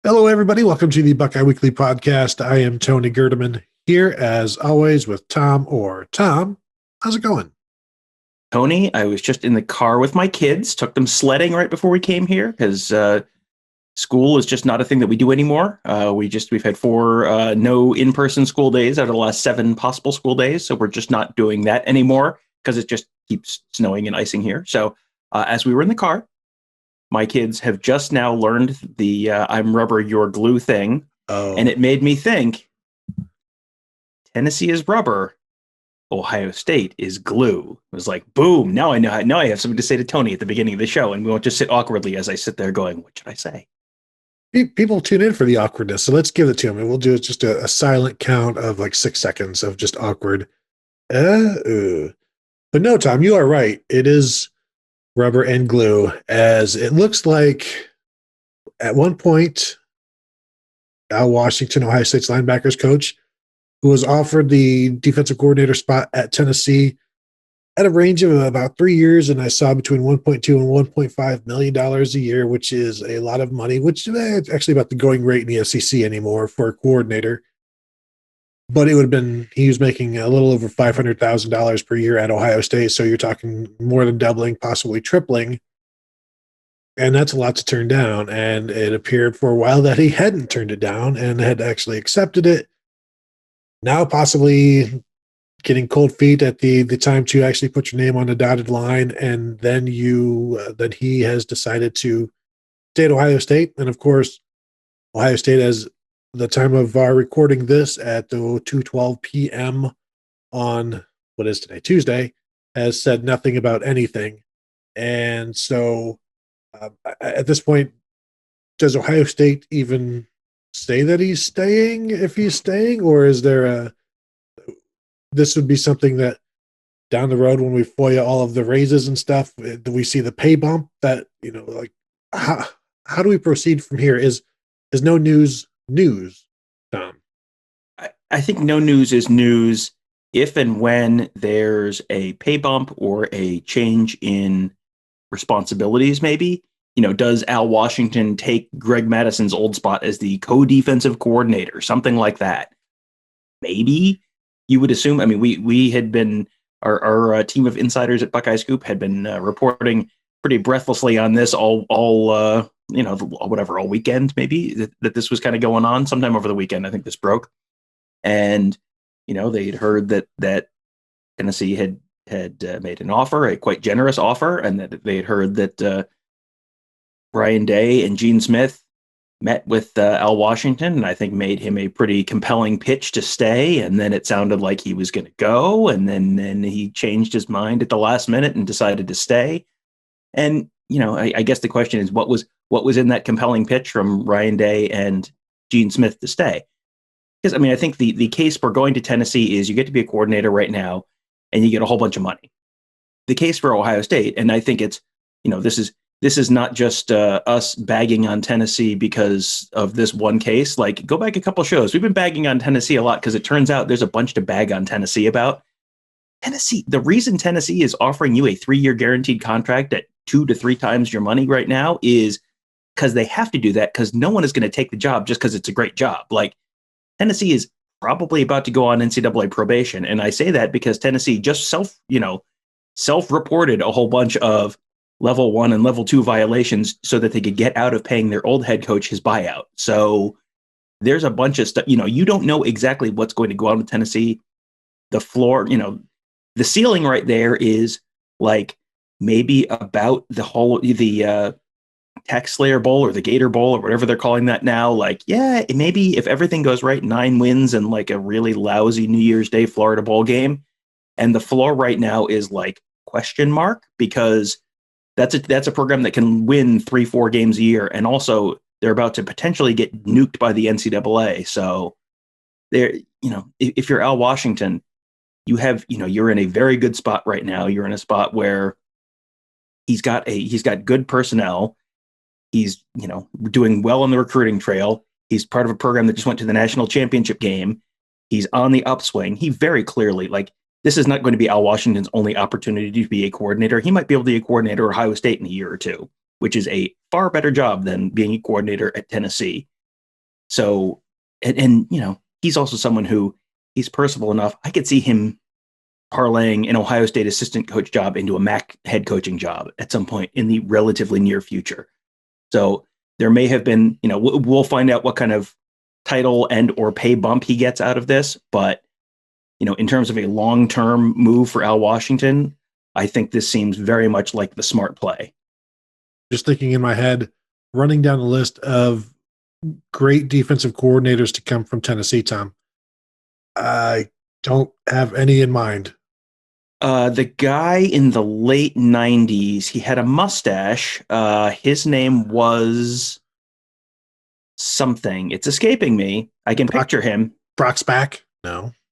Hello, everybody. Welcome to the Buckeye Weekly Podcast. I am Tony Gerdeman here, as always, with Tom Orr. Tom, how's it going? Tony, I was just in the car with my kids, took them sledding right before we came here because school is just not a thing that we do anymore. We've had four no in-person school days out of the last seven possible school days, so we're just not doing that anymore because it just keeps snowing and icing here. So as we were in the car, my kids have just now learned the "I'm rubber, you're glue" thing, and Oh, it made me think: Tennessee is rubber, Ohio State is glue. It was like, boom, now I know. Now I have something to say to Tony at the beginning of the show, and we won't just sit awkwardly as I sit there going, what should I say? people tune in for the awkwardness, so let's give it to them. And we'll do just a silent count of like 6 seconds of just awkward. But no, Tom, you are right. It is rubber and glue, as it looks like at one point, Al Washington, Ohio State's linebackers coach, who was offered the defensive coordinator spot at Tennessee at a range of about 3 years, and I saw between 1.2 and 1.5 million dollars a year, which is a lot of money, which is actually about the going rate in the SEC anymore for a coordinator. But it would have been he was making a little over $500,000 per year at Ohio State, so you're talking more than doubling, possibly tripling, and that's a lot to turn down. And it appeared for a while that he hadn't turned it down and had actually accepted it. Now, possibly getting cold feet at the time to actually put your name on the dotted line, and then then he has decided to stay at Ohio State. And of course, Ohio State, as the time of our recording this at the 2:12 p.m. on what is today, Tuesday, has said nothing about anything. And so at this point, does Ohio State even say that he's staying, if he's staying, or is there a this would be something that down the road when we FOIA all of the raises and stuff, do we see the pay bump that, like how how do we proceed from here? Is no news, Tom? I think no news is news if and when there's a pay bump or a change in responsibilities, maybe. Does Al Washington take Greg Madison's old spot as the co-defensive coordinator, something like that? Maybe you would assume. I mean, we had been our team of insiders at Buckeye Scoop had been reporting pretty breathlessly on this all weekend, maybe that this was kind of going on. Sometime over the weekend, I think this broke, and they'd heard that Tennessee had made an offer, a quite generous offer, and that they had heard that Ryan Day and Gene Smith met with Al Washington, and I think made him a pretty compelling pitch to stay. And then it sounded like he was going to go, and then he changed his mind at the last minute and decided to stay. And I guess the question is, what was in that compelling pitch from Ryan Day and Gene Smith to stay? Because I mean, I think the case for going to Tennessee is you get to be a coordinator right now, and you get a whole bunch of money. The case for Ohio State, and I think it's this is not just us bagging on Tennessee because of this one case. Like, go back a couple shows. We've been bagging on Tennessee a lot because it turns out there's a bunch to bag on Tennessee about. Tennessee, the reason Tennessee is offering you a 3-year guaranteed contract at 2 to 3 times your money right now is because they have to do that because no one is going to take the job just because it's a great job. Like, Tennessee is probably about to go on NCAA probation. And I say that because Tennessee just self-reported a whole bunch of level 1 and level 2 violations so that they could get out of paying their old head coach his buyout. So there's a bunch of stuff, you don't know exactly what's going to go on with Tennessee. The floor, the ceiling right there is like maybe about the Tax Slayer Bowl or the Gator Bowl or whatever they're calling that now. Like, yeah, maybe if everything goes right, 9 wins and like a really lousy New Year's Day Florida Bowl game. And the floor right now is like question mark, because that's a program that can win 3-4 games a year. And also they're about to potentially get nuked by the NCAA. So if you're Al Washington, you're in a very good spot right now. You're in a spot where he's got good personnel. He's, doing well on the recruiting trail. He's part of a program that just went to the national championship game. He's on the upswing. He very clearly, this is not going to be Al Washington's only opportunity to be a coordinator. He might be able to be a coordinator at Ohio State in a year or two, which is a far better job than being a coordinator at Tennessee. So, and he's also someone who he's personable enough. I could see him parlaying an Ohio State assistant coach job into a MAC head coaching job at some point in the relatively near future. So there may have been, we'll find out what kind of title and or pay bump he gets out of this. But, in terms of a long-term move for Al Washington, I think this seems very much like the smart play. Just thinking in my head, running down a list of great defensive coordinators to come from Tennessee, Tom. I don't have any in mind. The guy in the late 90s, he had a mustache. His name was something. It's escaping me. I can picture him. Brock's back?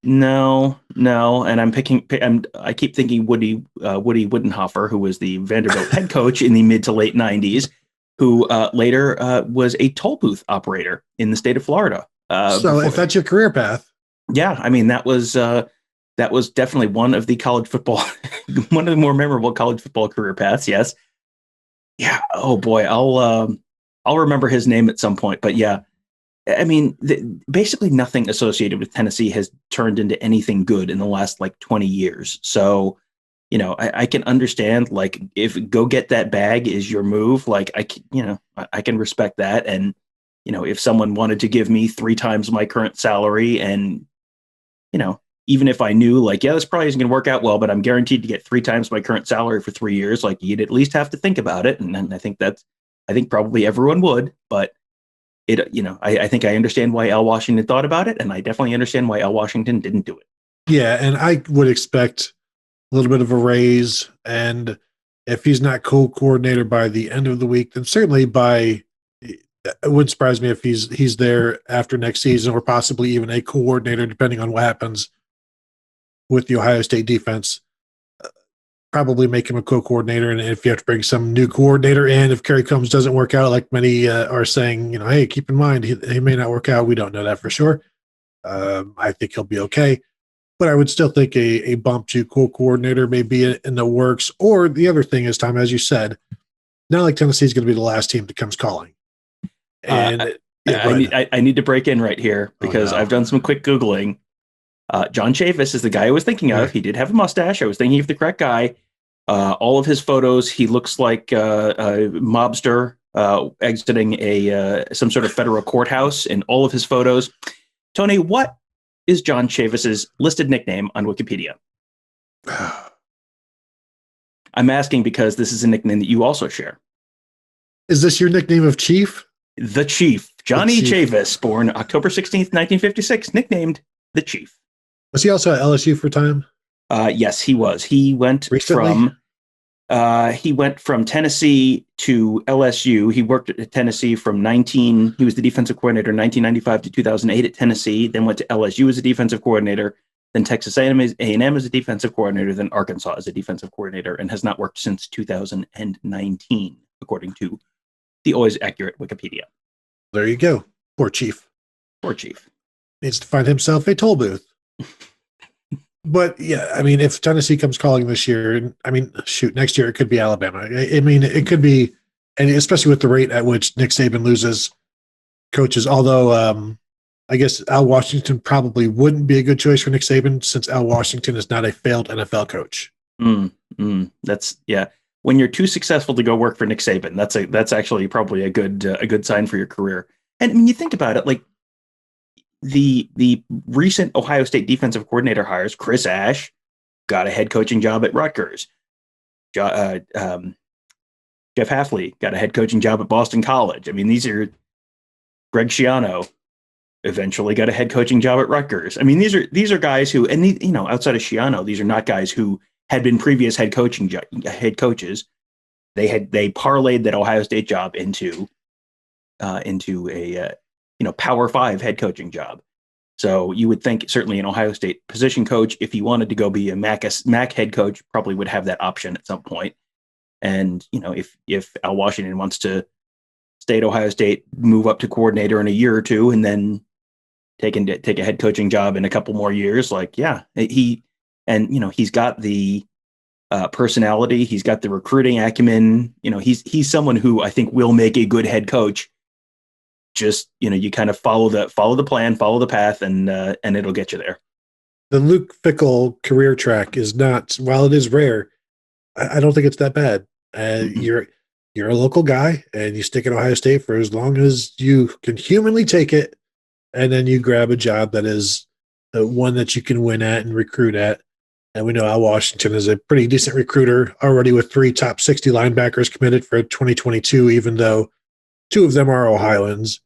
No. And I keep thinking Woody Woodenhofer, who was the Vanderbilt head coach in the mid to late 90s, who later was a toll booth operator in the state of Florida. So if that's your career path. Yeah, I mean, that was definitely one of the college football, one of the more memorable college football career paths. Yes. Yeah. Oh boy. I'll remember his name at some point, but yeah, I mean, basically nothing associated with Tennessee has turned into anything good in the last 20 years. So, I can understand, if go get that bag is your move, I can respect that. And, if someone wanted to give me 3 times my current salary and, even if I knew this probably isn't going to work out well, but I'm guaranteed to get 3 times my current salary for 3 years, you'd at least have to think about it. And I think probably everyone would, but I think I understand why Al Washington thought about it. And I definitely understand why Al Washington didn't do it. Yeah. And I would expect a little bit of a raise. And if he's not co-coordinator by the end of the week, then certainly it wouldn't surprise me if he's there after next season, or possibly even a coordinator, depending on what happens with the Ohio State defense. Probably make him a co-coordinator. And if you have to bring some new coordinator in, if Kerry Combs doesn't work out, like many are saying, hey, keep in mind, he may not work out. We don't know that for sure. I think he'll be okay. But I would still think a bump to co-coordinator may be in the works. Or the other thing is, Tom, as you said, not like Tennessee is going to be the last team that comes calling. And I need to break in right here because I've done some quick Googling. John Chavis is the guy I was thinking of. He did have a mustache. I was thinking of the correct guy. All of his photos, he looks like a mobster exiting some sort of federal courthouse in all of his photos. Tony, what is John Chavis's listed nickname on Wikipedia? I'm asking because this is a nickname that you also share. Is this your nickname of Chief? The Chief. Johnny Chavis, born October 16th, 1956, nicknamed The Chief. Was he also at LSU for time? Yes, he was. He went recently? from Tennessee to LSU. He worked at Tennessee he was the defensive coordinator 1995 to 2008 at Tennessee, then went to LSU as a defensive coordinator, then Texas A&M as a defensive coordinator, then Arkansas as a defensive coordinator, and has not worked since 2019, according to the always accurate Wikipedia. There you go. Poor Chief. Needs to find himself a toll booth. But yeah, I mean, if Tennessee comes calling this year, next year it could be Alabama. I mean, it could be, and especially with the rate at which Nick Saban loses coaches, although I guess Al Washington probably wouldn't be a good choice for Nick Saban, since Al Washington is not a failed NFL coach. That's, yeah. When you're too successful to go work for Nick Saban, that's actually probably a good sign for your career. And when you think about it, the recent Ohio State defensive coordinator hires, Chris Ash got a head coaching job at Rutgers. Jeff Hafley got a head coaching job at Boston College. I mean, these are Greg Schiano eventually got a head coaching job at Rutgers. I mean, these are guys who, and outside of Schiano, these are not guys who had been previous head coaches. They parlayed that Ohio State job into a Power 5 head coaching job. So you would think certainly an Ohio State position coach, if he wanted to go be a MAC head coach, probably would have that option at some point. And if Al Washington wants to stay at Ohio State, move up to coordinator in a year or two, and then take a head coaching job in a couple more years, he's got the personality, he's got the recruiting acumen. He's someone who I think will make a good head coach just, you kind of follow the plan, follow the path, and it'll get you there. The Luke Fickell career track is not, while it is rare, I don't think it's that bad. You're a local guy and you stick at Ohio State for as long as you can humanly take it, and then you grab a job that is the one that you can win at and recruit at. And we know Al Washington is a pretty decent recruiter already, with 3 top 60 linebackers committed for 2022, even though 2 of them are Ohioans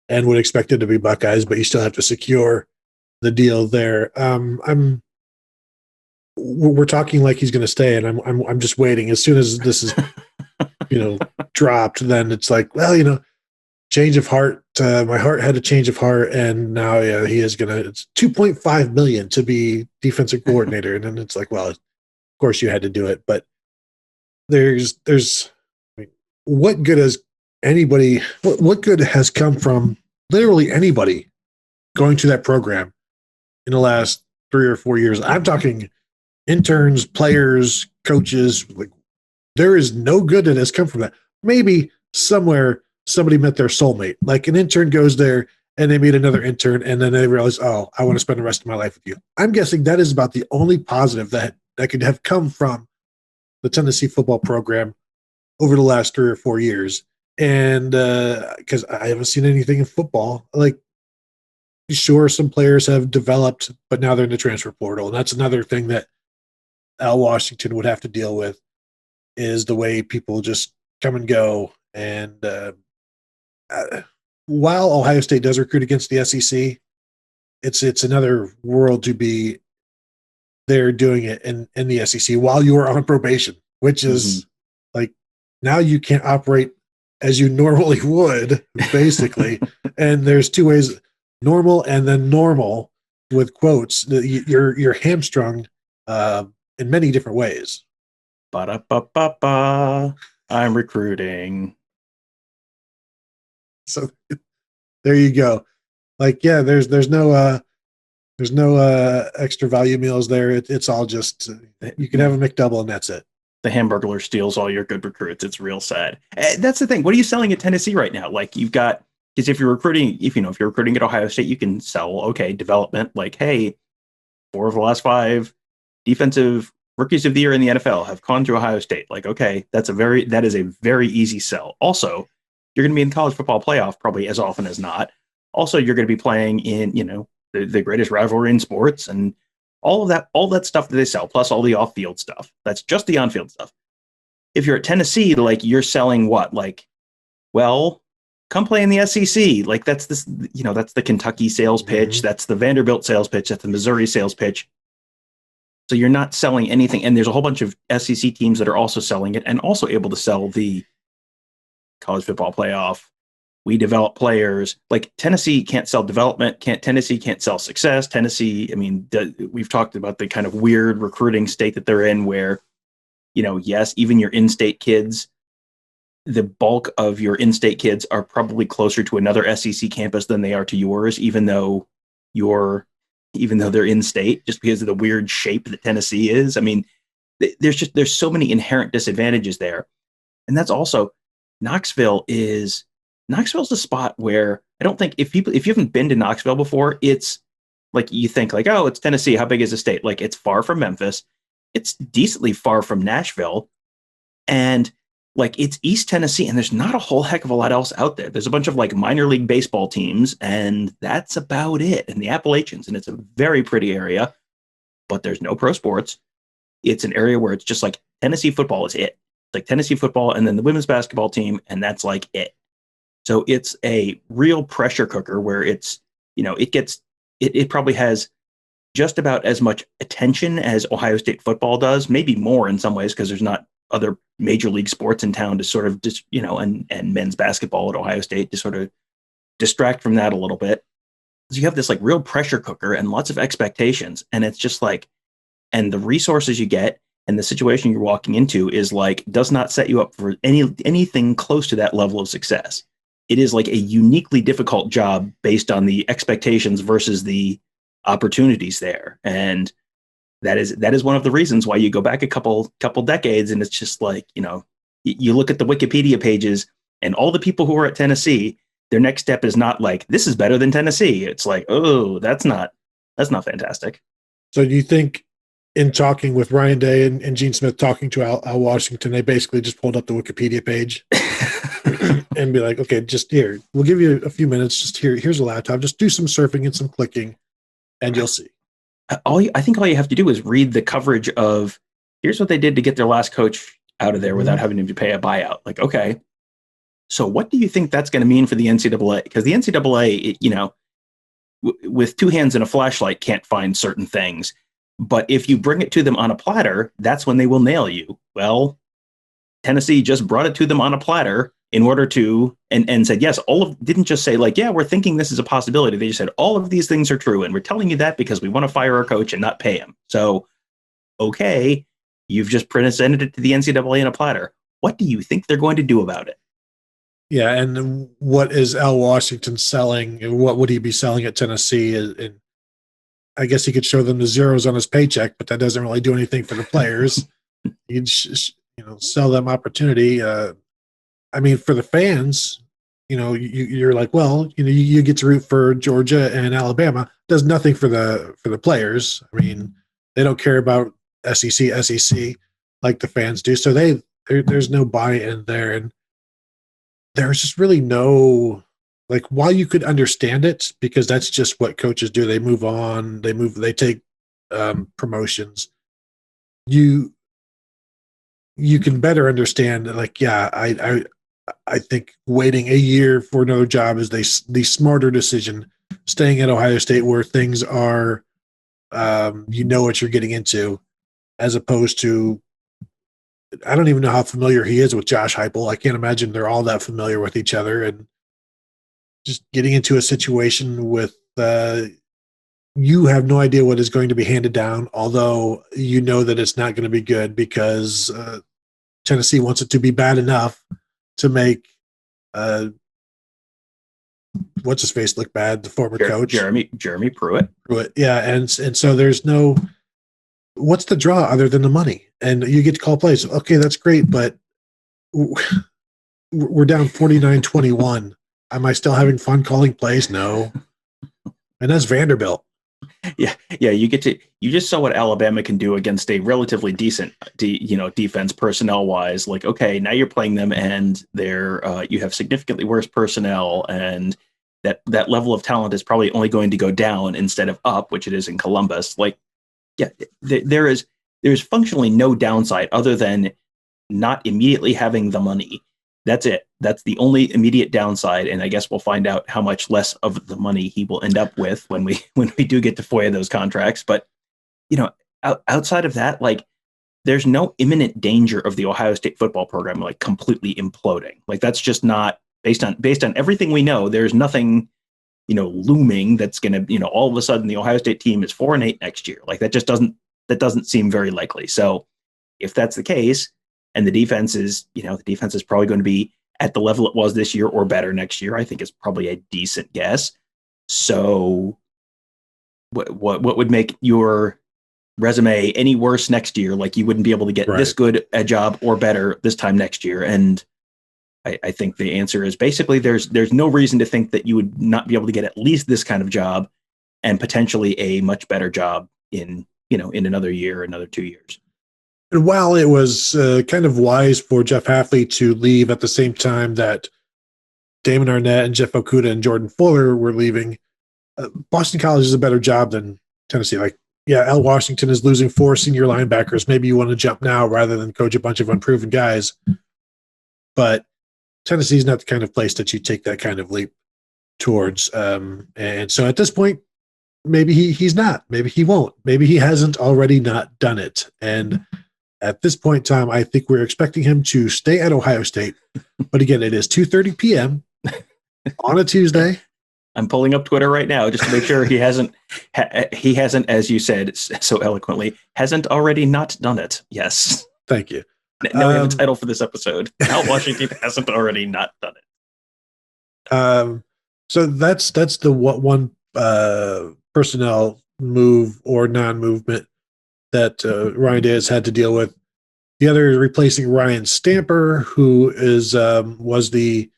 and would expect it to be Buckeyes, but you still have to secure the deal there. We're talking like he's going to stay, and I'm just waiting. As soon as this is, dropped, then it's like, well, change of heart. My heart had a change of heart, and now he is going to. It's $2.5 million to be defensive coordinator, and then it's like, well, of course you had to do it, but there's what good has anybody? What good has come from literally anybody going to that program in the last 3 or 4 years? I'm talking interns, players, coaches. Like, there is no good that has come from that. Maybe somewhere somebody met their soulmate. Like, an intern goes there and they meet another intern, and then they realize, oh, I want to spend the rest of my life with you. I'm guessing that is about the only positive that could have come from the Tennessee football program over the last 3 or 4 years. And because I haven't seen anything in football, like, sure, some players have developed, but now they're in the transfer portal. And that's another thing that Al Washington would have to deal with, is the way people just come and go. And while Ohio State does recruit against the SEC, it's another world to be there doing it in the SEC while you are on probation, which is like, now you can't operate as you normally would, basically. And there's 2 ways: normal and then normal, with quotes. You're hamstrung in many different ways. Ba-da-ba-ba-ba. I'm recruiting. So there you go. Like, yeah, there's no extra value meals there. It's all just, you can have a McDouble and that's it. The Hamburglar steals all your good recruits. It's real sad. That's the thing. What are you selling at Tennessee right now? Like, you've got, because if you're recruiting at Ohio State, you can sell, development. Like, hey, 4 of the last 5 defensive rookies of the year in the NFL have gone to Ohio State. Like, okay, that is a very easy sell. Also, you're going to be in the college football playoff probably as often as not. Also, you're going to be playing in, the greatest rivalry in sports, and all that stuff that they sell, plus all the off-field stuff. That's just the on-field stuff. If you're at Tennessee, like, you're selling what? Like, well, come play in the SEC. Like, that's this, that's the Kentucky sales pitch. That's the Vanderbilt sales pitch. That's the Missouri sales pitch. So you're not selling anything. And there's a whole bunch of SEC teams that are also selling it and also able to sell the college football playoff. We develop players. Like, Tennessee can't sell development. Tennessee can't sell success. Tennessee, I mean, we've talked about the kind of weird recruiting state that they're in, where, yes, even your in-state kids, the bulk of your in-state kids are probably closer to another SEC campus than they are to yours, even though they're in-state, just because of the weird shape that Tennessee is. I mean, there's so many inherent disadvantages there. And that's also, Knoxville's a spot where I don't think, if you haven't been to Knoxville before, it's like, you think like, oh, it's Tennessee. How big is the state? Like, it's far from Memphis. It's decently far from Nashville. And like, it's East Tennessee, and there's not a whole heck of a lot else out there. There's a bunch of like minor league baseball teams, and that's about it. And the Appalachians, and it's a very pretty area, but there's no pro sports. It's an area where it's just like Tennessee football is it. Like Tennessee football, and then the women's basketball team, and that's like it. So it's a real pressure cooker where it's, it probably has just about as much attention as Ohio State football does, maybe more in some ways, because there's not other major league sports in town to sort of just, and men's basketball at Ohio State to sort of distract from that a little bit. So you have this like real pressure cooker and lots of expectations. And it's just like, and the resources you get and the situation you're walking into is like, does not set you up for anything close to that level of success. It is like a uniquely difficult job based on the expectations versus the opportunities there. And that is one of the reasons why you go back a couple decades, and it's just like, you look at the Wikipedia pages and all the people who are at Tennessee, their next step is not like, this is better than Tennessee. It's like, oh, that's not fantastic. So do you think in talking with Ryan Day and Gene Smith talking to Al Washington, they basically just pulled up the Wikipedia page and be like, okay, just here, we'll give you a few minutes. Just here's a laptop. Just do some surfing and some clicking and you'll see. I think all you have to do is read the coverage of, here's what they did to get their last coach out of there without having to pay a buyout. Like, okay, so what do you think that's going to mean for the NCAA? Because the NCAA, with two hands and a flashlight, can't find certain things. But if you bring it to them on a platter, that's when they will nail you. Well, Tennessee just brought it to them on a platter in order to, and said, yes, didn't just say like, yeah, we're thinking this is a possibility. They just said, all of these things are true. And we're telling you that because we want to fire our coach and not pay him. So, okay, you've just presented it to the NCAA in a platter. What do you think they're going to do about it? Yeah, and what is Al Washington selling? And what would he be selling at Tennessee? And I guess he could show them the zeros on his paycheck, but that doesn't really do anything for the players. He'd sell them opportunity. I mean, for the fans, you're like, well, you get to root for Georgia and Alabama. Does nothing for the players. I mean, they don't care about SEC like the fans do. So there's no buy-in there, and there's just really no, like, while you could understand it because that's just what coaches do. They move on. They take promotions. You can better understand, like, yeah, I think waiting a year for another job is the smarter decision. Staying at Ohio State where things are, what you're getting into, as opposed to, I don't even know how familiar he is with Josh Heupel. I can't imagine they're all that familiar with each other, and just getting into a situation with you have no idea what is going to be handed down, although you know that it's not going to be good because Tennessee wants it to be bad enough to make what's his face look bad, the former coach Jeremy Pruitt. Yeah, and so there's no, what's the draw other than the money? And you get to call plays. Okay, that's great, but we're down 49-21. Am I still having fun calling plays? No. And that's Vanderbilt. Yeah. You just saw what Alabama can do against a relatively decent, defense personnel wise. Like, okay, now you're playing them, and you have significantly worse personnel, and that level of talent is probably only going to go down instead of up, which it is in Columbus. Like, yeah, there's functionally no downside other than not immediately having the money. That's it. That's the only immediate downside, and I guess we'll find out how much less of the money he will end up with when we do get to FOIA those contracts. But outside of that, like, there's no imminent danger of the Ohio State football program like completely imploding. Like, that's just not based on everything we know. There's nothing looming that's going to all of a sudden the Ohio State team is 4-8 next year. Like, that doesn't seem very likely. So if that's the case, and the defense is probably going to be at the level it was this year or better next year, I think is probably a decent guess. So what would make your resume any worse next year? Like, you wouldn't be able to get this good a job or better this time next year. And I think the answer is basically there's no reason to think that you would not be able to get at least this kind of job and potentially a much better job in another year, another 2 years. And while it was kind of wise for Jeff Hafley to leave at the same time that Damon Arnett and Jeff Okuda and Jordan Fuller were leaving, Boston College is a better job than Tennessee. Like, yeah, Al Washington is losing 4 senior linebackers. Maybe you want to jump now rather than coach a bunch of unproven guys. But Tennessee is not the kind of place that you take that kind of leap towards. And so at this point, maybe he's not. Maybe he won't. Maybe he hasn't already not done it. And at this point in time, I think we're expecting him to stay at Ohio State. But again, it is 2:30 p.m. on a Tuesday. I'm pulling up Twitter right now just to make sure he hasn't, as you said so eloquently, hasn't already not done it. Yes. Thank you. Now we have a title for this episode. Al Washington hasn't already not done it. So that's the one personnel move or non-movement that Ryan Day has had to deal with. The other is replacing Ryan Stamper, who was the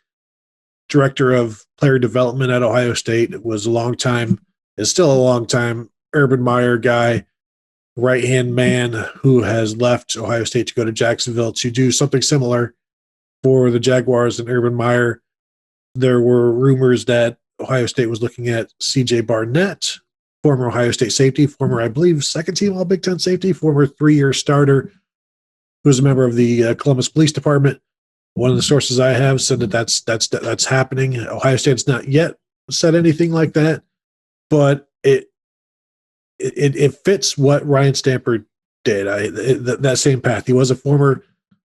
director of player development at Ohio State. It was a long time, is still a long time Urban Meyer guy, right hand man who has left Ohio State to go to Jacksonville to do something similar for the Jaguars and Urban Meyer. There were rumors that Ohio State was looking at C.J. Barnett, former Ohio State safety, former, I believe, second team All Big Ten safety, former 3-year starter, who was a member of the Columbus Police Department. One of the sources I have said that that's happening. Ohio State's not yet said anything like that, but it fits what Ryan Stamper did. That same path. He was a former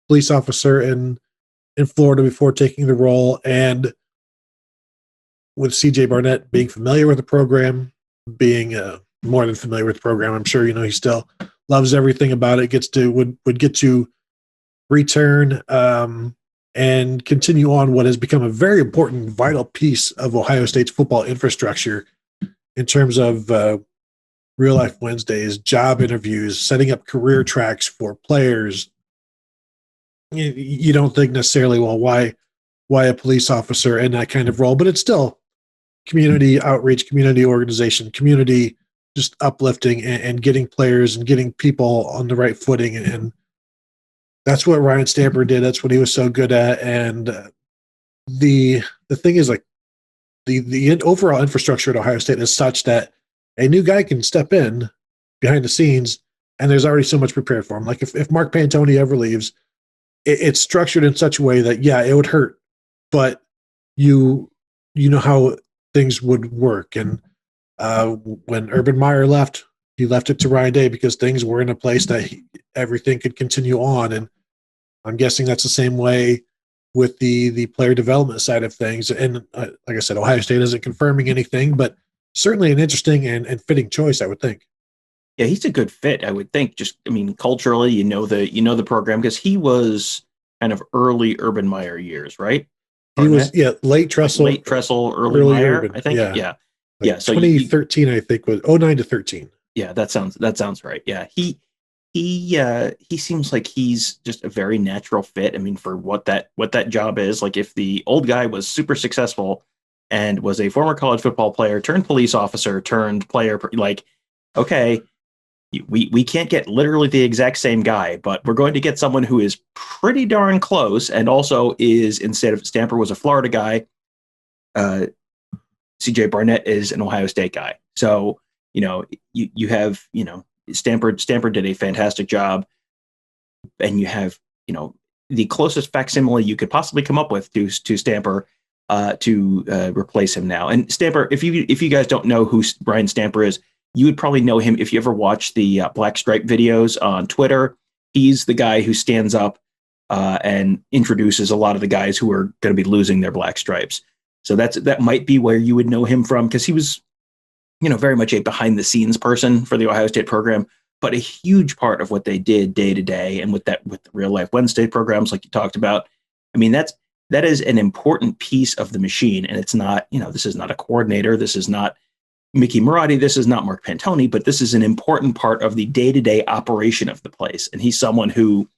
police officer in Florida before taking the role, and with C.J. Barnett being familiar with the program, being more than familiar with the program, I'm sure he still loves everything about it. Would get to return and continue on what has become a very important, vital piece of Ohio State's football infrastructure in terms of real life Wednesdays, job interviews, setting up career tracks for players. You don't think necessarily, well, why a police officer in that kind of role, but it's still community outreach, community organization, community just uplifting and getting players and getting people on the right footing. And that's what Ryan Stamper did. That's what he was so good at. And the thing is, like, the overall infrastructure at Ohio State is such that a new guy can step in behind the scenes and there's already so much prepared for him. Like if Mark Pantoni ever leaves, it's structured in such a way that, yeah, it would hurt, but you know how things would work. And when Urban Meyer left, he left it to Ryan Day because things were in a place that everything could continue on. And I'm guessing that's the same way with the player development side of things. And like I said, Ohio State isn't confirming anything, but certainly an interesting and fitting choice, I would think. Yeah, he's a good fit, I would think. Just, I mean, culturally, the program because he was kind of early Urban Meyer years, right? He was, late Tressel, early Meyer, Urban. I think. Yeah. So 2013, I think, was 09 to 13. Yeah, that sounds right. Yeah, he seems like he's just a very natural fit. I mean, for what that job is, like if the old guy was super successful and was a former college football player turned police officer turned player, like, okay, we can't get literally the exact same guy, but we're going to get someone who is pretty darn close and also is, instead of Stamper was a Florida guy, C.J. Barnett is an Ohio State guy. So, you have, Stamper did a fantastic job, and you have, the closest facsimile you could possibly come up with to Stamper to replace him now. And Stamper, if you guys don't know who Brian Stamper is, you would probably know him if you ever watch the Black Stripe videos on Twitter. He's the guy who stands up and introduces a lot of the guys who are going to be losing their black stripes. So that might be where you would know him from, because he was, very much a behind the scenes person for the Ohio State program, but a huge part of what they did day to day. And with the real life Wednesday programs, like you talked about, I mean, that is an important piece of the machine. And it's not, this is not a coordinator. This is not Mickey Marotti. This is not Mark Pantoni, but this is an important part of the day-to-day operation of the place. And he's someone who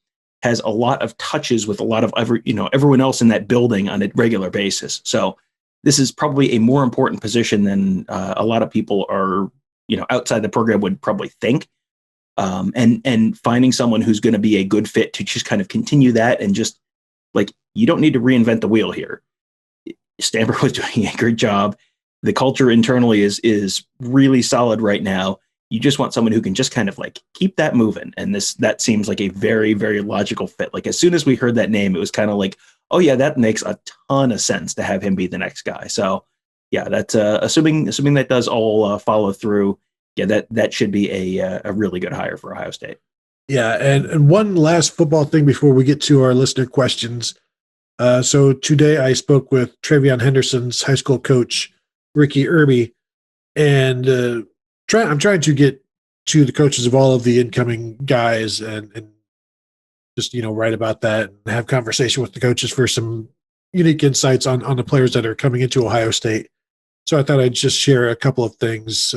has a lot of touches with a lot of everyone else in that building on a regular basis. So this is probably a more important position than a lot of people are, outside the program would probably think. And finding someone who's going to be a good fit to just kind of continue that, and just like, you don't need to reinvent the wheel here. Stamper was doing a great job. The culture internally is really solid right now. You just want someone who can just kind of like keep that moving. And that seems like a very, very logical fit. Like as soon as we heard that name, it was kind of like, oh yeah, that makes a ton of sense to have him be the next guy. So yeah, that's assuming that does all follow through. Yeah, that should be a really good hire for Ohio State. Yeah, and one last football thing before we get to our listener questions. So today I spoke with TreVeyon Henderson's high school coach, Ricky Irby, and I'm trying to get to the coaches of all of the incoming guys and just, write about that and have conversation with the coaches for some unique insights on the players that are coming into Ohio State. So I thought I'd just share a couple of things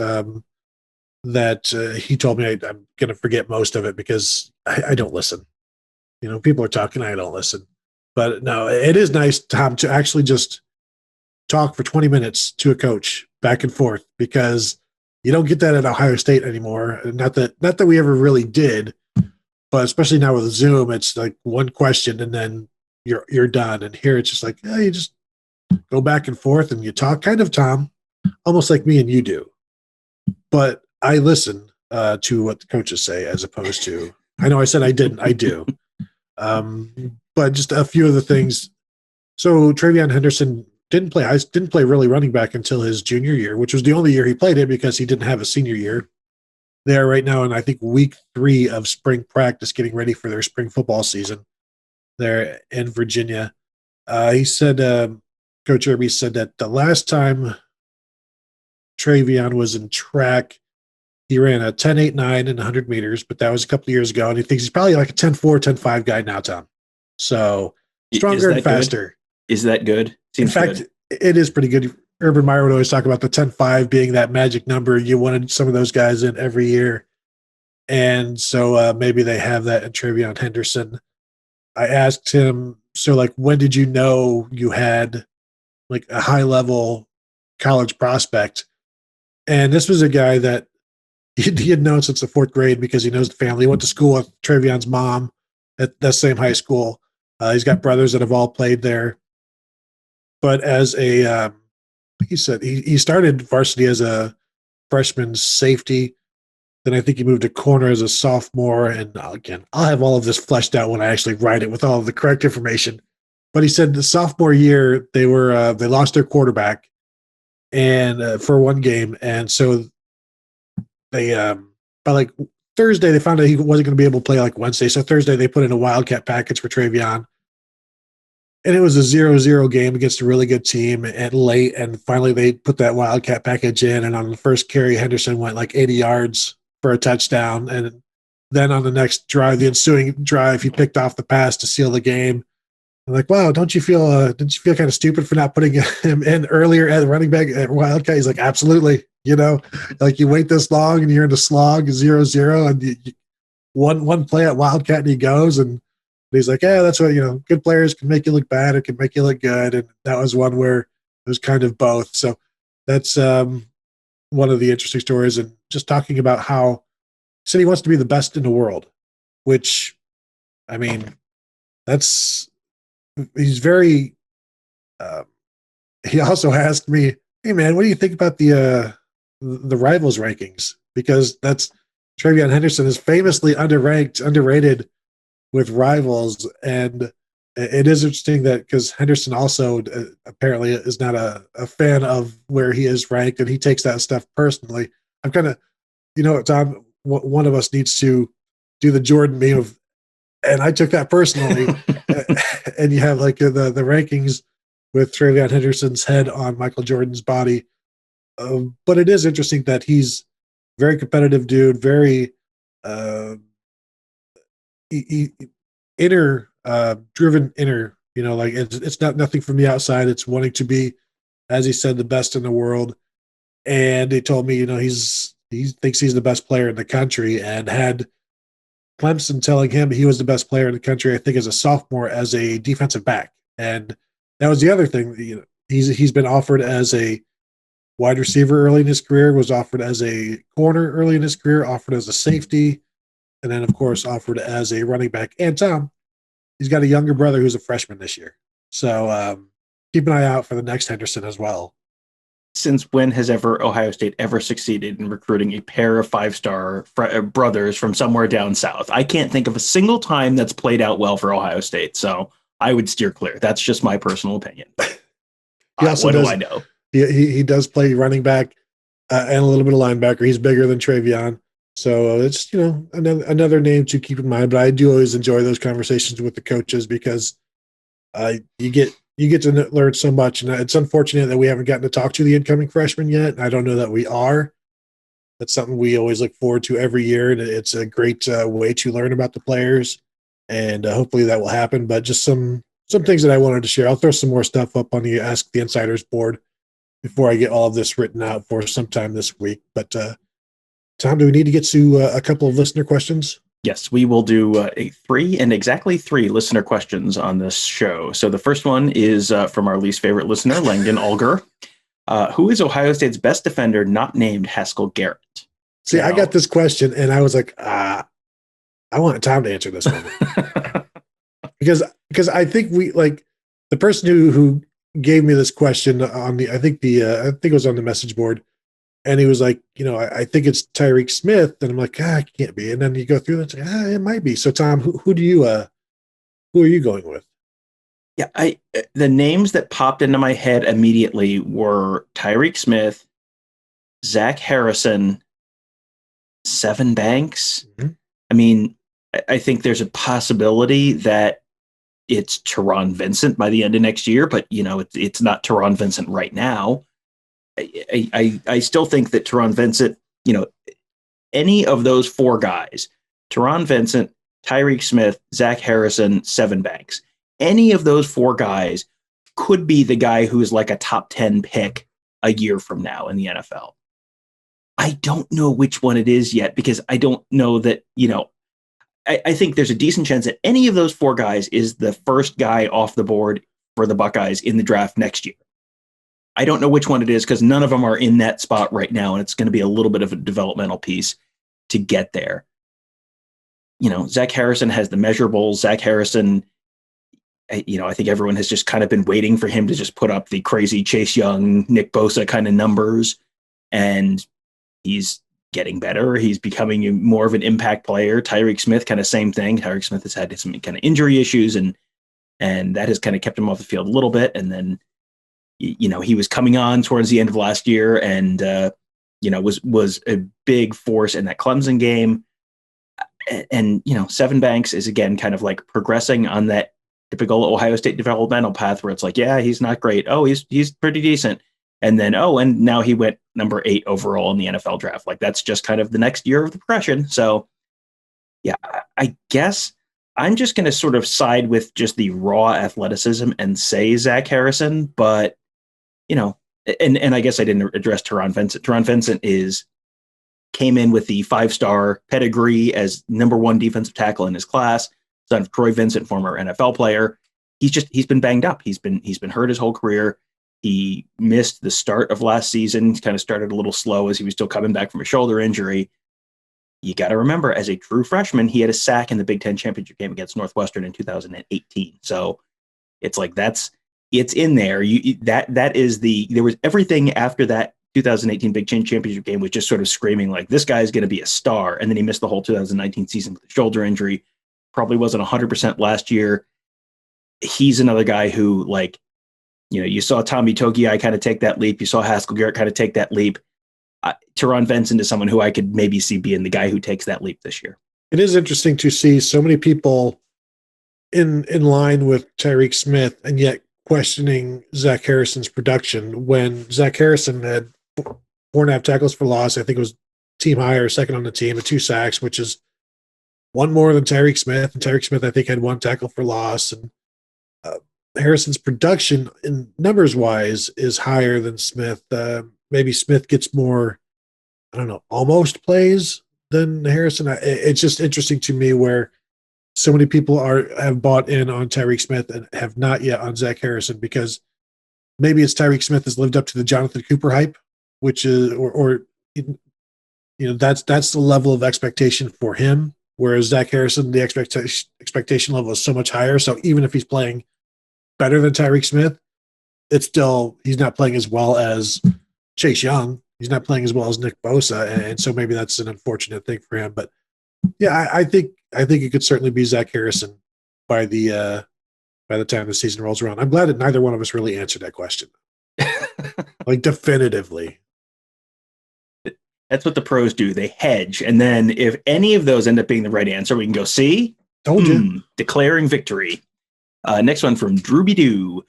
that he told me. I'm going to forget most of it because I don't listen. People are talking, I don't listen. But no, it is nice, Tom, to actually just talk for 20 minutes to a coach back and forth, because you don't get that at Ohio State anymore. Not that we ever really did, but especially now with Zoom, it's like one question and then you're done. And here it's just like, you just go back and forth and you talk, kind of, Tom, almost like me and you do. But I listen to what the coaches say, as opposed to, I know I said I didn't, I do. But just a few of the things. So TreVeyon Henderson didn't play really running back until his junior year, which was the only year he played it because he didn't have a senior year. They are right now in, I think, week 3 of spring practice, getting ready for their spring football season there in Virginia. He said, Coach Irby said that the last time TreVeyon was in track, he ran a 10.89 in 100 meters, but that was a couple of years ago, and he thinks he's probably like a 10.4, 10.5 guy now, Tom. So stronger and faster. Good? Is that good? Seems in fact, good. It is pretty good. Urban Meyer would always talk about the 10.5 being that magic number. You wanted some of those guys in every year. And so maybe they have that in TreVeyon Henderson. I asked him, so like, when did you know you had like a high level college prospect? And this was a guy that he had known since the 4th grade, because he knows the family. He went to school with TreVeyon's mom at that same high school. He's got brothers that have all played there. But as a, he said he started varsity as a freshman safety. Then I think he moved to corner as a sophomore. And again, I'll have all of this fleshed out when I actually write it with all of the correct information. But he said the sophomore year they lost their quarterback and for one game, and so they by like Thursday they found out he wasn't going to be able to play like Wednesday. So Thursday they put in a wildcat package for TreVeyon. And it was a 0-0 game against a really good team at late. And finally they put that wildcat package in. And on the first carry, Henderson went like 80 yards for a touchdown. And then on the next drive, the ensuing drive, he picked off the pass to seal the game. I'm like, wow, didn't you feel kind of stupid for not putting him in earlier at running back at wildcat? He's like, absolutely. Like, you wait this long and you're in the slog 0-0 and one play at wildcat and he goes, and he's like, yeah, that's what, good players can make you look bad. It can make you look good. And that was one where it was kind of both. So that's one of the interesting stories. And just talking about how he said he wants to be the best in the world, which, I mean, he's very, he also asked me, hey man, what do you think about the rivals rankings? Because that's TreVeyon Henderson is famously underrated with rivals. And it is interesting that because Henderson also apparently is not a fan of where he is ranked, and he takes that stuff personally. I'm kind of, Tom, one of us needs to do the Jordan meme of, and I took that personally. And you have like the rankings with TreVeyon Henderson's head on Michael Jordan's body. But it is interesting that he's a very competitive dude, very driven inner, like it's not nothing from the outside. It's wanting to be, as he said, the best in the world. And he told me, he thinks he's the best player in the country, and had Clemson telling him he was the best player in the country, I think, as a sophomore, as a defensive back. And that was the other thing. He's been offered as a wide receiver early in his career, was offered as a corner early in his career, offered as a safety, and then, of course, offered as a running back. And Tom, he's got a younger brother who's a freshman this year. So keep an eye out for the next Henderson as well. Since when has Ohio State ever succeeded in recruiting a pair of 5-star brothers from somewhere down south? I can't think of a single time that's played out well for Ohio State. So I would steer clear. That's just my personal opinion. What do I know? He does play running back and a little bit of linebacker. He's bigger than TreVeyon. So it's, another name to keep in mind. But I do always enjoy those conversations with the coaches, because you get to learn so much. And it's unfortunate that we haven't gotten to talk to the incoming freshmen yet. I don't know that we are. That's something we always look forward to every year. And it's a great way to learn about the players. And hopefully that will happen. But just some things that I wanted to share. I'll throw some more stuff up on the Ask the Insiders board before I get all of this written out for sometime this week. But Tom, do we need to get to a couple of listener questions? Yes, we will do exactly three listener questions on this show. So the first one is from our least favorite listener, Langdon Ulger. Who is Ohio State's best defender not named Haskell Garrett? See, I got this question and I was like, I want Tom to answer this one. because I think we like the person who gave me this question on the I think it was on the message board, and he was like, I think it's Tyreek Smith, and I'm like, it can't be. And then you go through and say, it might be. So Tom, who are you going with? Yeah, the names that popped into my head immediately were Tyreek Smith, Zach Harrison, Seven Banks. Mm-hmm. I mean, I think there's a possibility that it's Teron Vincent by the end of next year, but it's not Teron Vincent right now. I still think that Teron Vincent, any of those four guys, Teron Vincent, Tyreek Smith, Zach Harrison, Seven Banks, any of those four guys could be the guy who's like a top 10 pick a year from now in the NFL. I don't know which one it is yet because I don't know that, I think there's a decent chance that any of those four guys is the first guy off the board for the Buckeyes in the draft next year. I don't know which one it is because none of them are in that spot right now, and it's going to be a little bit of a developmental piece to get there. Zach Harrison has the measurables. Zach Harrison, I think everyone has just kind of been waiting for him to just put up the crazy Chase Young, Nick Bosa kind of numbers, and he's getting better. He's becoming more of an impact player. Tyreek Smith, kind of same thing. Tyreek Smith has had some kind of injury issues, and that has kind of kept him off the field a little bit. And then, he was coming on towards the end of last year, and was a big force in that Clemson game. And Seven Banks is again kind of like progressing on that typical Ohio State developmental path where it's like, yeah, he's not great. Oh, he's pretty decent. And then, and now he went number 8 overall in the NFL draft. Like that's just kind of the next year of the progression. So yeah, I guess I'm just going to sort of side with just the raw athleticism and say Zach Harrison, but and I guess I didn't address Teron Vincent. Teron Vincent came in with the 5-star pedigree as number 1 defensive tackle in his class, son of Troy Vincent, former NFL player. He's been banged up. He's been hurt his whole career. He missed the start of last season. He kind of started a little slow as he was still coming back from a shoulder injury. You got to remember, as a true freshman, he had a sack in the Big Ten championship game against Northwestern in 2018. So it's like it's in there. There was everything after that 2018 Big Ten championship game was just sort of screaming like this guy's going to be a star. And then he missed the whole 2019 season with a shoulder injury. Probably wasn't 100% last year. He's another guy who you saw Tommy Togiai kind of take that leap. You saw Haskell Garrett kind of take that leap. Teron Vincent is someone who I could maybe see being the guy who takes that leap this year. It is interesting to see so many people in line with Tyreek Smith and yet questioning Zach Harrison's production when Zach Harrison had 4.5 tackles for loss. I think it was team high or second on the team, and 2 sacks, which is one more than Tyreek Smith. And Tyreek Smith, I think, had 1 tackle for loss. And Harrison's production in numbers wise is higher than Smith. Maybe Smith gets more, almost plays than Harrison. It's just interesting to me where so many people have bought in on Tyreek Smith and have not yet on Zach Harrison, because maybe it's Tyreek Smith has lived up to the Jonathan Cooper hype, which is, that's the level of expectation for him. Whereas Zach Harrison, the expectation level is so much higher. So even if he's playing better than Tyreek Smith, he's not playing as well as Chase Young. He's not playing as well as Nick Bosa. And so maybe that's an unfortunate thing for him. But yeah, I think it could certainly be Zach Harrison by the time the season rolls around. I'm glad that neither one of us really answered that question. Definitively. That's what the pros do. They hedge. And then if any of those end up being the right answer, we can go, see? Told you. Declaring victory. Next one from Drooby Doo.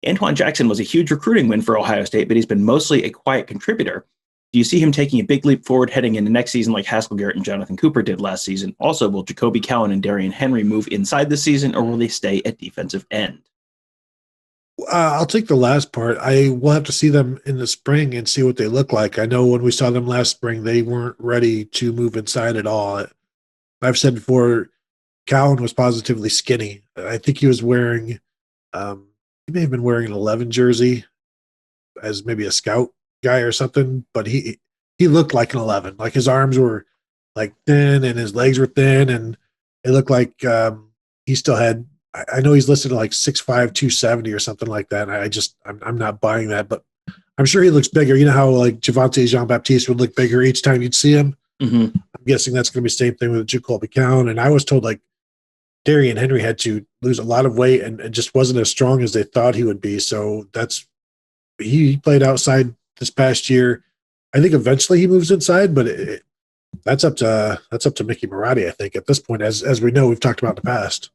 Antoine Jackson was a huge recruiting win for Ohio State, but he's been mostly a quiet contributor. Do you see him taking a big leap forward heading into next season like Haskell Garrett and Jonathan Cooper did last season? Also, will Jacoby Cowan and Darian Henry move inside the season, or will they stay at defensive end? I'll take the last part. I will have to see them in the spring and see what they look like. I know when we saw them last spring, they weren't ready to move inside at all. I've said before, Cowan was positively skinny. I think he was wearing, he may have been wearing an 11 jersey as maybe a scout guy or something, but he looked like an 11. Like his arms were like thin and his legs were thin, and it looked like he still had. I know he's listed at like 6'5", 270 or something like that. And I'm not buying that, but I'm sure he looks bigger. You know how like Javante Jean-Baptiste would look bigger each time you'd see him? Mm-hmm. I'm guessing that's going to be the same thing with Jacoby Cowan. And I was told like Darian Henry had to lose a lot of weight and just wasn't as strong as they thought he would be. So he played outside this past year. I think eventually he moves inside, but that's up to Mickey Marotti, I think, at this point, as we know, we've talked about in the past.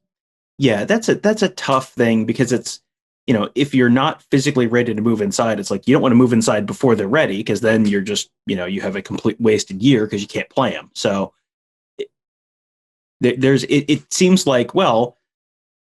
Yeah, that's a tough thing because it's, if you're not physically ready to move inside, it's like you don't want to move inside before they're ready because then you're just, you have a complete wasted year because you can't play them. So it seems like, well,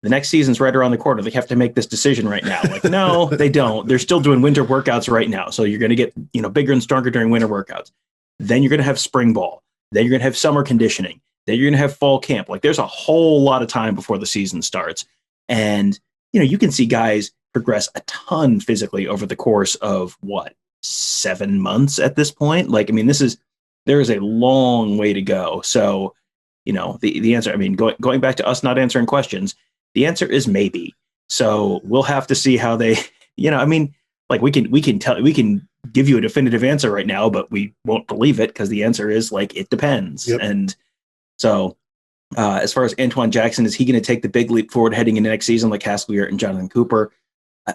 the next season's right around the corner. They have to make this decision right now. Like, no, they don't. They're still doing winter workouts right now. So you're going to get, bigger and stronger during winter workouts. Then you're going to have spring ball. Then you're going to have summer conditioning. Then you're going to have fall camp. Like there's a whole lot of time before the season starts. And, you can see guys progress a ton physically over the course of 7 months at this point. Like, I mean, there is a long way to go. So, the answer, I mean, going back to us not answering questions, the answer is maybe. So we'll have to see how they, I mean, like we can give you a definitive answer right now, but we won't believe it because the answer is like, it depends. Yep. And so as far as Antoine Jackson, is he going to take the big leap forward heading into next season like Haskell Garrett and Jonathan Cooper?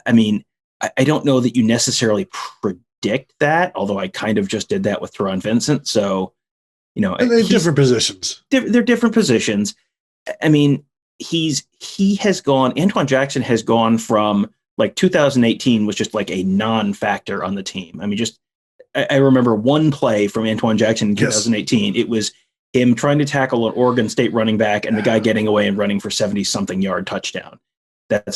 I mean, I don't know that you necessarily predict that, although I kind of just did that with Trevion Vincent. So, and they're different positions. They're different positions. I mean, Antoine Jackson has gone from like 2018 was just like a non-factor on the team. I mean, I remember one play from Antoine Jackson in 2018. Yes. It was him trying to tackle an Oregon State running back and the guy getting away and running for 70-something yard touchdown. That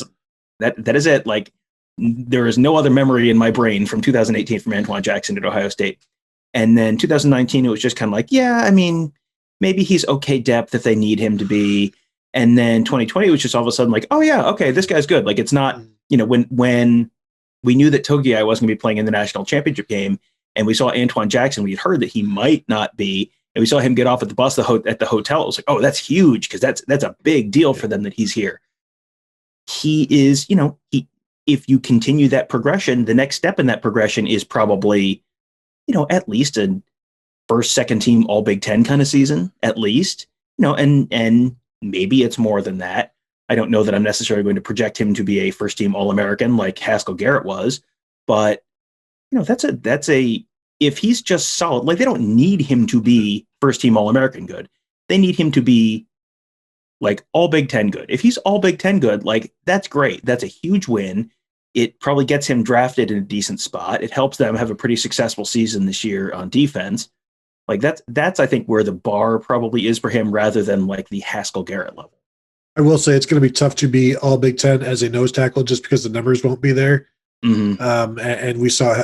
is it. Like there is no other memory in my brain from 2018 from Antoine Jackson at Ohio State. And then 2019, it was just kind of like, yeah, I mean, maybe he's okay depth if they need him to be. And then 2020 was just all of a sudden like, oh yeah, okay, this guy's good. Like it's not, when we knew that Togiai wasn't going to be playing in the national championship game, and we saw Antoine Jackson, we had heard that he might not be, and we saw him get off at the bus at the hotel. It was like, oh, that's huge because that's a big deal for them that he's here. He is, if you continue that progression, the next step in that progression is probably, at least a first, second team all Big Ten kind of season, at least, and maybe it's more than that. I don't know that I'm necessarily going to project him to be a first team All-American like Haskell Garrett was, but if he's just solid, like they don't need him to be first team All-American good. They need him to be like all Big Ten good. If he's all Big Ten good, like that's great. That's a huge win. It probably gets him drafted in a decent spot. It helps them have a pretty successful season this year on defense. Like that's I think where the bar probably is for him rather than like the Haskell Garrett level. I will say it's going to be tough to be all Big Ten as a nose tackle just because the numbers won't be there. Mm-hmm. And we saw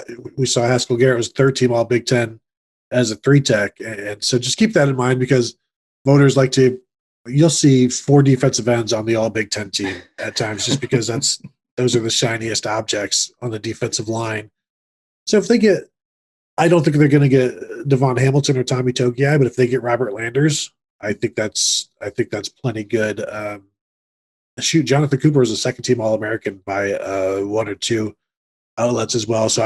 Haskell Garrett was third team all Big Ten as a 3-tech. And so just keep that in mind because voters you'll see 4 defensive ends on the all Big Ten team at times just because those are the shiniest objects on the defensive line. So if they I don't think they're going to get Devon Hamilton or Tommy Togiai, but if they get Robert Landers, I think that's plenty good. Jonathan Cooper is a second team All-American by 1 or 2 outlets as well. So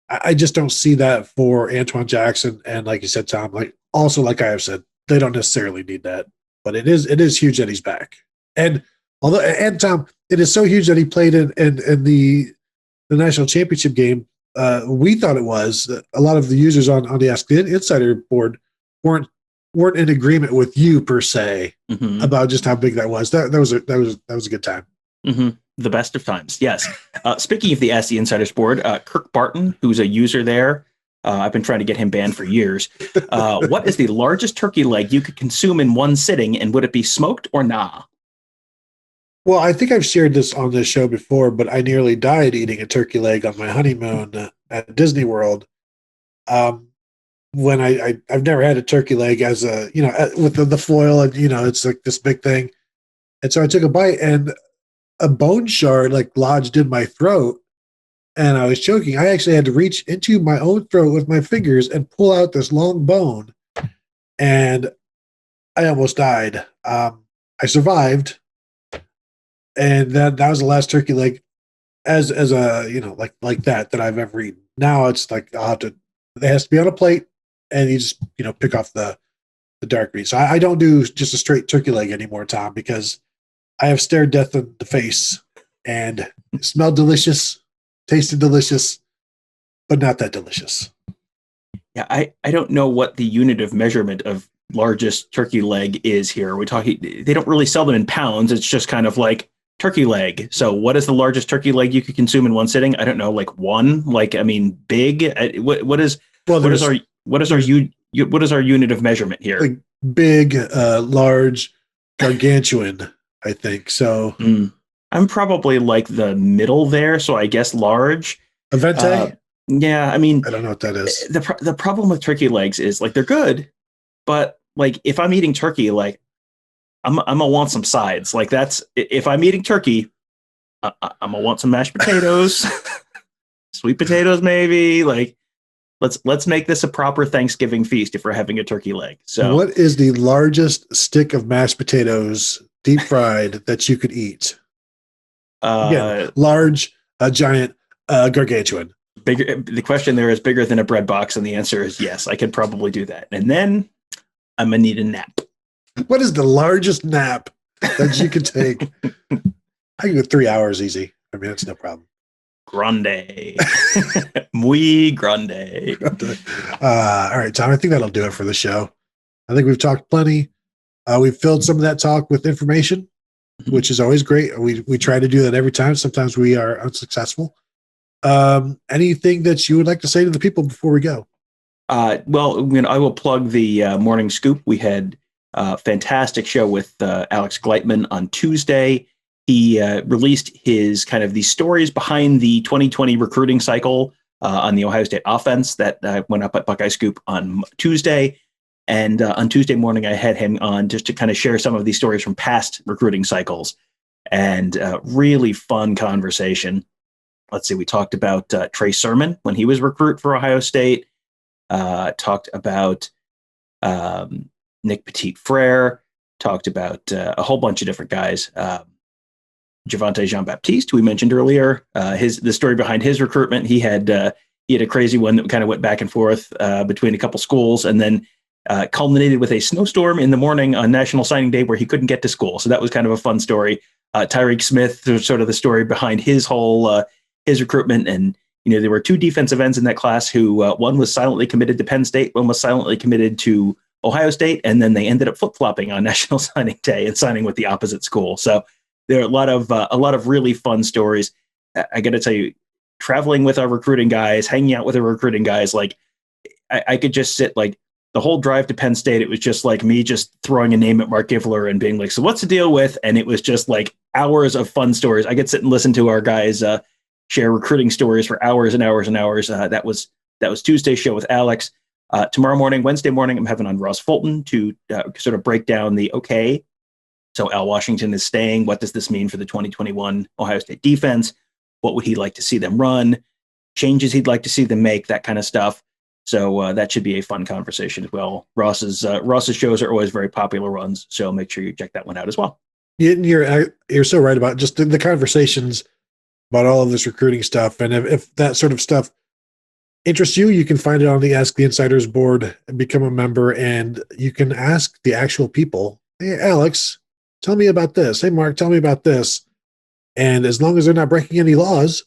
I just don't see that for Antoine Jackson. And like you said, Tom, like I have said, they don't necessarily need that, but it is huge that he's back. And Tom, it is so huge that he played in the national championship game. We thought it was. A lot of the users on the Ask the Insider board weren't in agreement with you per se about just how big that was. That was a good time. Mm-hmm. The best of times, yes. Speaking of the Ask the Insiders board, Kirk Barton, who's a user there, I've been trying to get him banned for years. What is the largest turkey leg you could consume in one sitting, and would it be smoked or nah? Well, I think I've shared this on this show before, but I nearly died eating a turkey leg on my honeymoon at Disney World. when I've never had a turkey leg as a, with the foil and, it's like this big thing. And so I took a bite and a bone shard like lodged in my throat and I was choking. I actually had to reach into my own throat with my fingers and pull out this long bone. And I almost died. I survived. And that was the last turkey leg as a, like that I've ever eaten. Now it's like, it has to be on a plate and you just, pick off the dark meat. So I don't do just a straight turkey leg anymore, Tom, because I have stared death in the face and it smelled delicious, tasted delicious, but not that delicious. Yeah, I don't know what the unit of measurement of largest turkey leg is here. We're talking, they don't really sell them in pounds. It's just kind of like turkey leg. So what is the largest turkey leg you could consume in one sitting? I don't know, like one, like, I mean, big. What is our unit of measurement here? Like big, large, gargantuan, I think. So I'm probably like the middle there. So I guess large. A vente? Yeah, I mean, I don't know what that is. The problem with turkey legs is like they're good, but like if I'm eating turkey, like I'm gonna want some sides. Like that's if I'm eating turkey, I'm gonna want some mashed potatoes, sweet potatoes, maybe. Like let's make this a proper Thanksgiving feast if we're having a turkey leg. So what is the largest stick of mashed potatoes, deep fried, that you could eat? Again, large, giant, gargantuan. Bigger. The question there is bigger than a bread box, and the answer is yes. I could probably do that, and then I'm gonna need a nap. What is the largest nap that you could take? I can go 3 hours easy. I mean, that's no problem. Grande. Muy grande. All right, Tom, I think that'll do it for the show. I think we've talked plenty. We've filled some of that talk with information, which is always great. We try to do that every time. Sometimes we are unsuccessful. Anything that you would like to say to the people before we go? Well, I will plug the Morning Scoop. We had a fantastic show with Alex Gleitman on Tuesday. He released his kind of the stories behind the 2020 recruiting cycle on the Ohio State offense that went up at Buckeye Scoop on Tuesday. And on Tuesday morning, I had him on just to kind of share some of these stories from past recruiting cycles, and really fun conversation. Let's see, we talked about Trey Sermon when he was recruit for Ohio State. Talked about Nick Petit-Frere. Talked about a whole bunch of different guys. Javonte Jean-Baptiste, who we mentioned earlier, the story behind his recruitment. He had a crazy one that kind of went back and forth between a couple schools, and then culminated with a snowstorm in the morning on National Signing Day where he couldn't get to school. So that was kind of a fun story. Tyreek Smith, sort of the story behind his whole his recruitment. And there were two defensive ends in that class who one was silently committed to Penn State, one was silently committed to Ohio State, and then they ended up flip-flopping on National Signing Day and signing with the opposite school. So there are a lot of really fun stories. I got to tell you, traveling with our recruiting guys, hanging out with our recruiting guys, like I could just sit like the whole drive to Penn State. It was just like me just throwing a name at Mark Givler and being like, so what's the deal with? And it was just like hours of fun stories. I could sit and listen to our guys share recruiting stories for hours and hours and hours. That was Tuesday's show with Alex. Tomorrow morning, Wednesday morning, I'm having on Ross Fulton to sort of break down the okay. So Al Washington is staying. What does this mean for the 2021 Ohio State defense? What would he like to see them run? Changes he'd like to see them make, that kind of stuff. So that should be a fun conversation as well. Ross's shows are always very popular ones, so make sure you check that one out as well. You're so right about just the conversations about all of this recruiting stuff. And if that sort of stuff interests you, you can find it on the Ask the Insiders board and become a member, and you can ask the actual people, hey, Alex, tell me about this. Hey, Mark, tell me about this. And as long as they're not breaking any laws,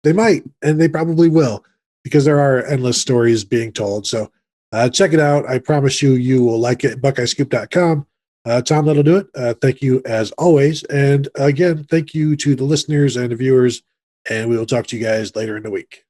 they might, and they probably will, because there are endless stories being told. So check it out. I promise you will like it. BuckeyeScoop.com. Tom, that'll do it. Thank you as always. And again, thank you to the listeners and the viewers, and we will talk to you guys later in the week.